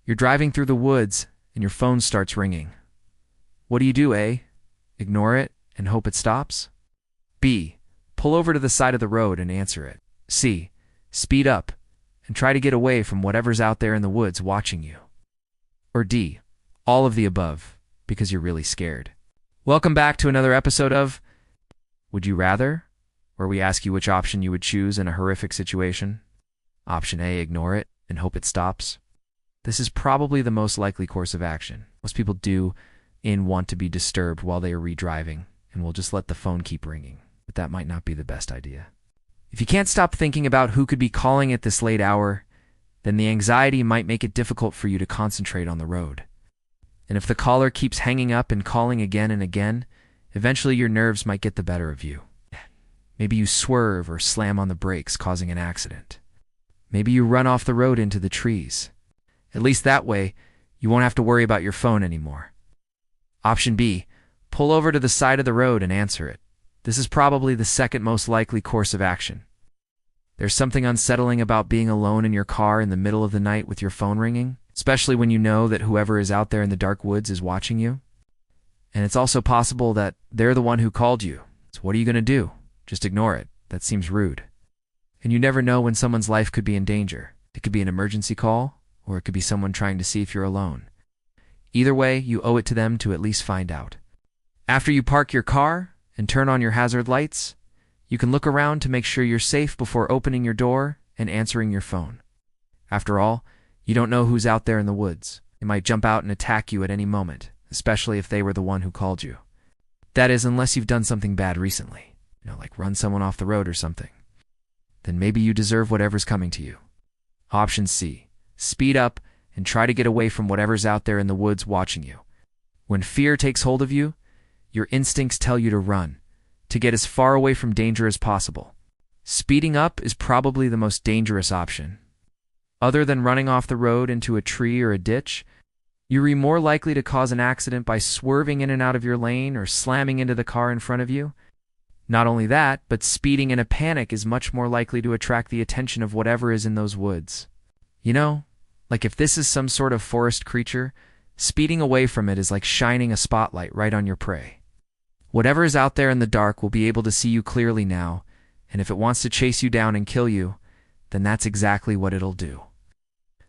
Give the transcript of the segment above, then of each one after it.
You're driving through the woods and your phone starts ringing. What do you do, A? Ignore it and hope it stops? B. Pull over to the side of the road and answer it. C. Speed up and try to get away from whatever's out there in the woods watching you. Or D. All of the above, because you're really scared. Welcome back to another episode of Would You Rather, where we ask you which option you would choose in a horrific situation. Option A, ignore it and hope it stops. This is probably the most likely course of action. Most people do want to be disturbed while they are re-driving and will just let the phone keep ringing, but that might not be the best idea. If you can't stop thinking about who could be calling at this late hour, then the anxiety might make it difficult for you to concentrate on the road. And if the caller keeps hanging up and calling again and again, eventually your nerves might get the better of you. Maybe you swerve or slam on the brakes, causing an accident. Maybe you run off the road into the trees. At least that way, you won't have to worry about your phone anymore. Option B, pull over to the side of the road and answer it. This is probably the second most likely course of action. There's something unsettling about being alone in your car in the middle of the night with your phone ringing, especially when you know that whoever is out there in the dark woods is watching you. And it's also possible that they're the one who called you. So what are you going to do? Just ignore it. That seems rude. And you never know when someone's life could be in danger. It could be an emergency call, or it could be someone trying to see if you're alone. Either way, you owe it to them to at least find out. After you park your car and turn on your hazard lights, you can look around to make sure you're safe before opening your door and answering your phone. After all, you don't know who's out there in the woods. They might jump out and attack you at any moment, especially if they were the one who called you. That is, unless you've done something bad recently, like run someone off the road or something. Then maybe you deserve whatever's coming to you. Option C, speed up and try to get away from whatever's out there in the woods watching you. When fear takes hold of you, your instincts tell you to run, to get as far away from danger as possible. Speeding up is probably the most dangerous option. Other than running off the road into a tree or a ditch, you're more likely to cause an accident by swerving in and out of your lane or slamming into the car in front of you. Not only that, but speeding in a panic is much more likely to attract the attention of whatever is in those woods. Like if this is some sort of forest creature, speeding away from it is like shining a spotlight right on your prey. Whatever is out there in the dark will be able to see you clearly now, and if it wants to chase you down and kill you, then that's exactly what it'll do.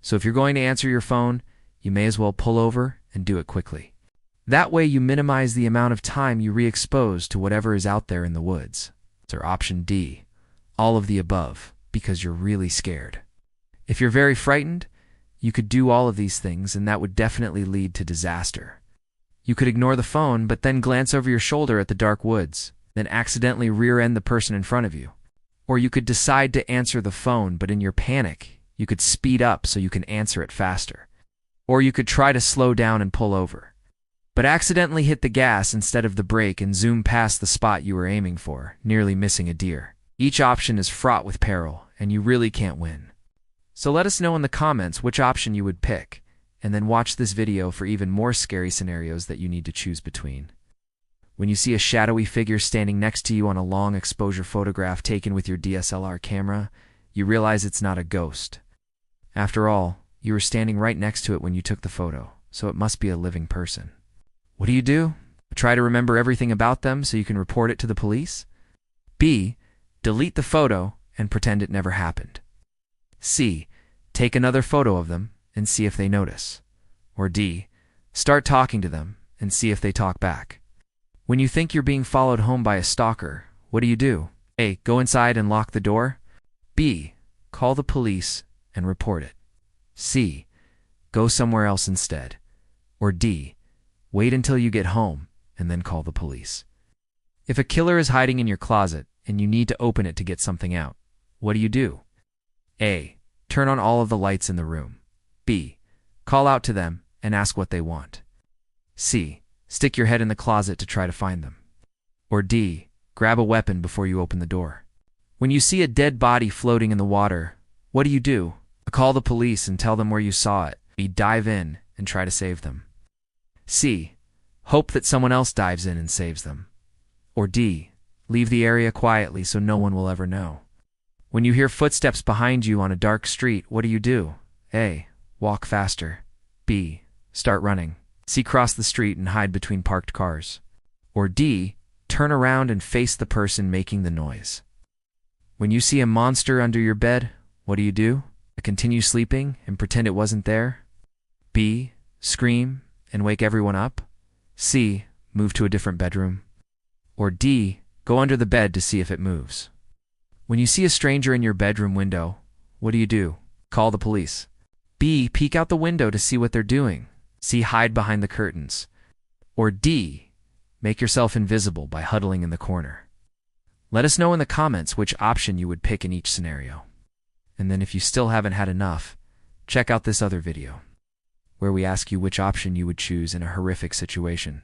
So if you're going to answer your phone, you may as well pull over and do it quickly. That way you minimize the amount of time you re-expose to whatever is out there in the woods. Or option D, all of the above, because you're really scared. If you're very frightened, you could do all of these things, and that would definitely lead to disaster. You could ignore the phone, but then glance over your shoulder at the dark woods, then accidentally rear-end the person in front of you. Or you could decide to answer the phone, but in your panic, you could speed up so you can answer it faster. Or you could try to slow down and pull over, but accidentally hit the gas instead of the brake and zoom past the spot you were aiming for, nearly missing a deer. Each option is fraught with peril, and you really can't win. So let us know in the comments which option you would pick, and then watch this video for even more scary scenarios that you need to choose between. When you see a shadowy figure standing next to you on a long exposure photograph taken with your DSLR camera, you realize it's not a ghost. After all, you were standing right next to it when you took the photo, so it must be a living person. What do? Try to remember everything about them so you can report it to the police? B. Delete the photo and pretend it never happened. C. Take another photo of them and see if they notice. Or D. Start talking to them and see if they talk back. When you think you're being followed home by a stalker, what do? A. Go inside and lock the door. B. Call the police and report it. C. Go somewhere else instead. Or D. Wait until you get home and then call the police. If a killer is hiding in your closet and you need to open it to get something out, what do? A. Turn on all of the lights in the room. B. Call out to them and ask what they want. C. Stick your head in the closet to try to find them. Or D. Grab a weapon before you open the door. When you see a dead body floating in the water, what do? Call the police and tell them where you saw it. B. Dive in and try to save them. C. Hope that someone else dives in and saves them. Or D. Leave the area quietly so no one will ever know. When you hear footsteps behind you on a dark street, what do? A. Walk faster. B. Start running. C. Cross the street and hide between parked cars. Or D. Turn around and face the person making the noise. When you see a monster under your bed, what do? Continue sleeping and pretend it wasn't there? B. Scream and wake everyone up? C. Move to a different bedroom? Or D. Go under the bed to see if it moves? When you see a stranger in your bedroom window, what do? Call the police. B. Peek out the window to see what they're doing. C. Hide behind the curtains. Or D. Make yourself invisible by huddling in the corner. Let us know in the comments which option you would pick in each scenario. And then if you still haven't had enough, check out this other video, where we ask you which option you would choose in a horrific situation.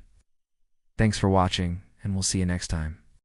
Thanks for watching, and we'll see you next time.